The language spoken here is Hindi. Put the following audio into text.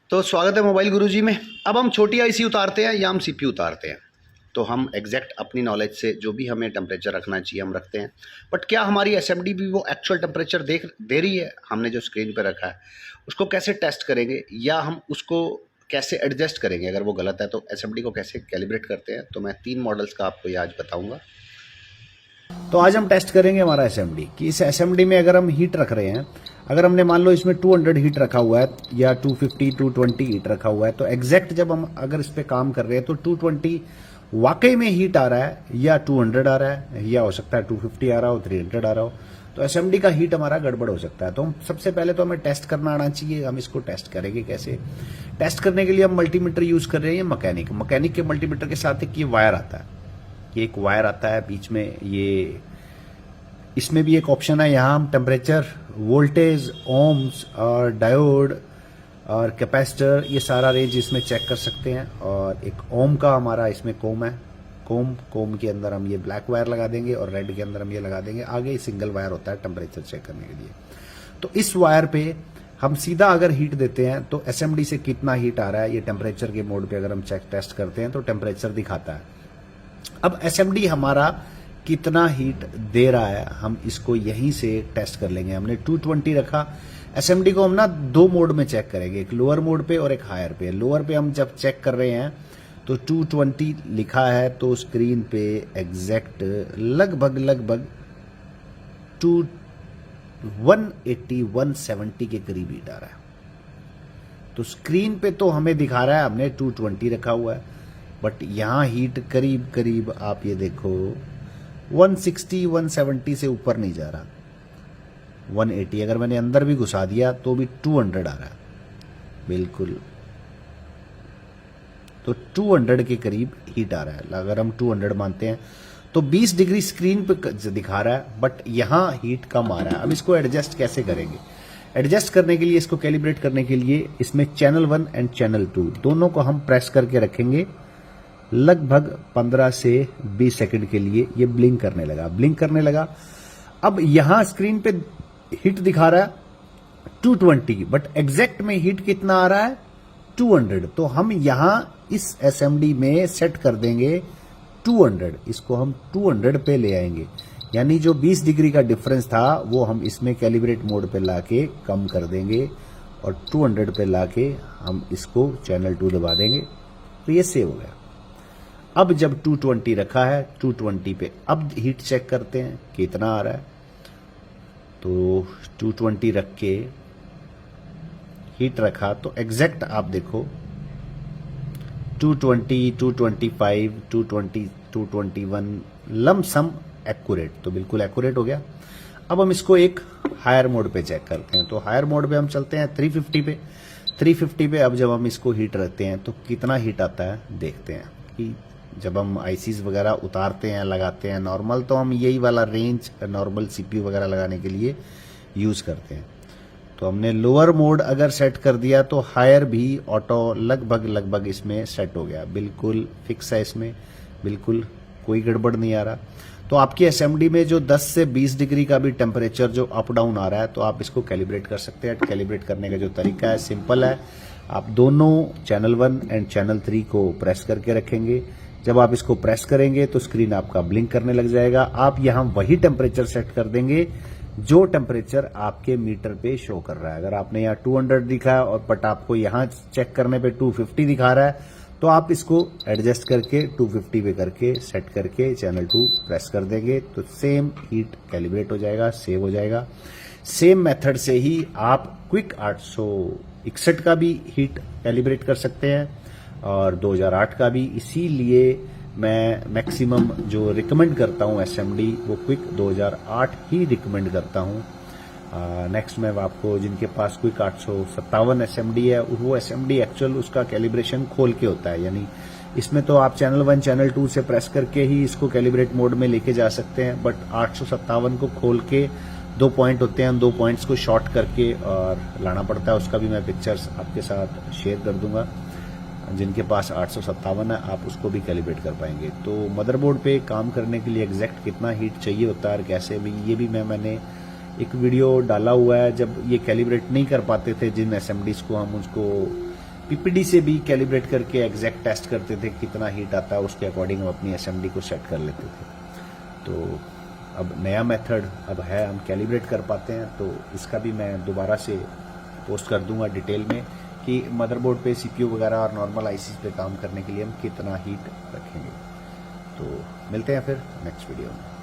तो स्वागत है मोबाइल गुरुजी में। अब हम छोटी आईसी उतारते हैं या हम सीपीयू उतारते हैं, तो हम एग्जैक्ट अपनी नॉलेज से जो भी हमें टेम्परेचर रखना चाहिए हम रखते हैं। बट क्या हमारी एसएमडी भी वो एक्चुअल टेम्परेचर दे रही है? हमने जो स्क्रीन पर रखा है उसको कैसे टेस्ट करेंगे, या हम उसको कैसे एडजस्ट करेंगे? अगर वो गलत है तो एसएमडी को कैसे कैलिब्रेट करते हैं? तो मैं 3 मॉडल्स का आपको ये आज बताऊंगा। तो आज हम टेस्ट करेंगे हमारा एसएमडी कि इस एसएमडी में अगर हम हीट रख रहे हैं, अगर हमने मान लो इसमें 200 हीट रखा हुआ है या 250 220 हीट रखा हुआ है, तो एग्जैक्ट जब हम अगर इस पे काम कर रहे हैं तो 220 वाकई में हीट आ रहा है या 200 आ रहा है, या हो सकता है 250 आ रहा हो, 300 आ रहा हो, तो एसएमडी का हीट हमारा गड़बड़ हो सकता है। तो हम सबसे पहले तो हमें टेस्ट करना आना चाहिए। हम इसको टेस्ट करेंगे कैसे? टेस्ट करने के लिए हम मल्टीमीटर यूज कर रहे हैं, मैकेनिक के मल्टीमीटर के साथ एक ये वायर आता है, ये एक वायर आता है बीच में, ये इसमें भी एक ऑप्शन है, यहाँ हम टेम्परेचर, वोल्टेज, ओम्स और डायोड और कैपेसिटर, ये सारा रेंज इसमें चेक कर सकते हैं। और एक ओम का हमारा इसमें कोम है, कोम के अंदर हम ये ब्लैक वायर लगा देंगे और रेड के अंदर हम ये लगा देंगे। आगे सिंगल वायर होता है टेम्परेचर चेक करने के लिए। तो इस वायर पे हम सीधा अगर हीट देते हैं तो एसएमडी से कितना हीट आ रहा है, ये टेम्परेचर के मोड पे अगर हम चेक टेस्ट करते हैं तो टेम्परेचर दिखाता है। अब एसएमडी हमारा कितना हीट दे रहा है हम इसको यहीं से टेस्ट कर लेंगे। हमने 220 रखा, एसएमडी को हम ना 2 मोड में चेक करेंगे, एक लोअर मोड पे और एक हायर पे। लोअर पे हम जब चेक कर रहे हैं तो 220 लिखा है, तो स्क्रीन पे एग्जैक्ट लगभग 180 170 के करीब हीट आ रहा है। तो स्क्रीन पे तो हमें दिखा रहा है हमने 220 रखा हुआ है, बट यहां हीट करीब करीब आप ये देखो 160 170 से ऊपर नहीं जा रहा, 180। अगर मैंने अंदर भी घुसा दिया तो भी 200 आ रहा है बिल्कुल। तो 200 के करीब हीट आ रहा है। अगर हम 200 मानते हैं तो 20 डिग्री स्क्रीन पे दिखा रहा है, बट यहां हीट कम आ रहा है। अब इसको एडजस्ट कैसे करेंगे? एडजस्ट करने के लिए, इसको कैलिब्रेट करने के लिए, इसमें चैनल 1 एंड चैनल 2 दोनों को हम प्रेस करके रखेंगे लगभग 15 से 20 सेकंड के लिए। ये ब्लिंक करने लगा। अब यहां स्क्रीन पे हीट दिखा रहा है 220, बट एग्जैक्ट में हीट कितना आ रहा है 200। तो हम यहां इस एसएमडी में सेट कर देंगे 200, इसको हम 200 पे ले आएंगे। यानी जो 20 डिग्री का डिफरेंस था वो हम इसमें कैलिब्रेट मोड पे लाके कम कर देंगे और 200 पे लाके हम इसको चैनल 2 दबा देंगे, तो ये सेव हो गया। अब जब 220 रखा है, 220 पे अब हीट चेक करते हैं कितना आ रहा है। तो 220 रख के हीट रखा तो एग्जैक्ट आप देखो 220 225 220 221 लमसम एक्यूरेट, तो बिल्कुल एक्यूरेट हो गया। अब हम इसको एक हायर मोड पे चेक करते हैं। तो हायर मोड पे हम चलते हैं 350 पे। 350 पे अब जब हम इसको हीट रखते हैं तो कितना हीट आता है देखते हैं। कि जब हम आईसीज वगैरह उतारते हैं, लगाते हैं नॉर्मल, तो हम यही वाला रेंज नॉर्मल सीपीयू वगैरह लगाने के लिए यूज करते हैं। तो हमने लोअर मोड अगर सेट कर दिया तो हायर भी ऑटो लगभग इसमें सेट हो गया, बिल्कुल फिक्स है, इसमें बिल्कुल कोई गड़बड़ नहीं आ रहा। तो आपकी एसएमडी में जो 10 से 20 डिग्री का भी टेम्परेचर जो अप डाउन आ रहा है, तो आप इसको कैलिब्रेट कर सकते हैं। कैलिब्रेट करने का जो तरीका है सिंपल है, आप दोनों चैनल 1 एंड चैनल 3 को प्रेस करके रखेंगे। जब आप इसको प्रेस करेंगे तो स्क्रीन आपका ब्लिंक करने लग जाएगा। आप यहां वही टेम्परेचर सेट कर देंगे जो टेम्परेचर आपके मीटर पे शो कर रहा है। अगर आपने यहाँ 200 दिखा है और बट आपको यहाँ चेक करने पे 250 दिखा रहा है, तो आप इसको एडजस्ट करके 250 पे करके सेट करके चैनल 2 प्रेस कर देंगे, तो सेम हीट कैलिब्रेट हो जाएगा, सेव हो जाएगा। सेम मेथड से ही आप क्विक 861 का भी हीट कैलिब्रेट कर सकते हैं और 2008 का भी। इसीलिए मैं मैक्सिमम जो रिकमेंड करता हूं एसएमडी वो क्विक 2008 ही रिकमेंड करता हूं। नेक्स्ट मैं आपको, जिनके पास क्विक 857 एसएमडी है, वो एसएमडी एक्चुअल उसका कैलिब्रेशन खोल के होता है। यानी इसमें तो आप चैनल 1 चैनल 2 से प्रेस करके ही इसको कैलिब्रेट मोड में लेके जा सकते हैं, बट 857 को खोल के 2 पॉइंट होते हैं, उन 2 पॉइंट्स को शॉर्ट करके और लाना पड़ता है। उसका भी मैं पिक्चर्स आपके साथ शेयर कर दूंगा। जिनके पास 857 है आप उसको भी कैलिब्रेट कर पाएंगे। तो मदरबोर्ड पे काम करने के लिए एग्जैक्ट कितना हीट चाहिए होता है और कैसे भी, ये भी मैंने एक वीडियो डाला हुआ है। जब ये कैलिब्रेट नहीं कर पाते थे जिन एसएमडीज को, हम उसको पीपीडी से भी कैलिब्रेट करके एग्जैक्ट टेस्ट करते थे कितना हीट आता है, उसके अकॉर्डिंग हम अपनी एसएमडी को सेट कर लेते थे। तो अब नया मेथड अब है, हम कैलिब्रेट कर पाते हैं, तो इसका भी मैं दोबारा से पोस्ट कर दूंगा डिटेल में कि मदरबोर्ड पे सीपीयू वगैरह और नॉर्मल आईसी पे काम करने के लिए हम कितना हीट रखेंगे। तो मिलते हैं फिर नेक्स्ट वीडियो में।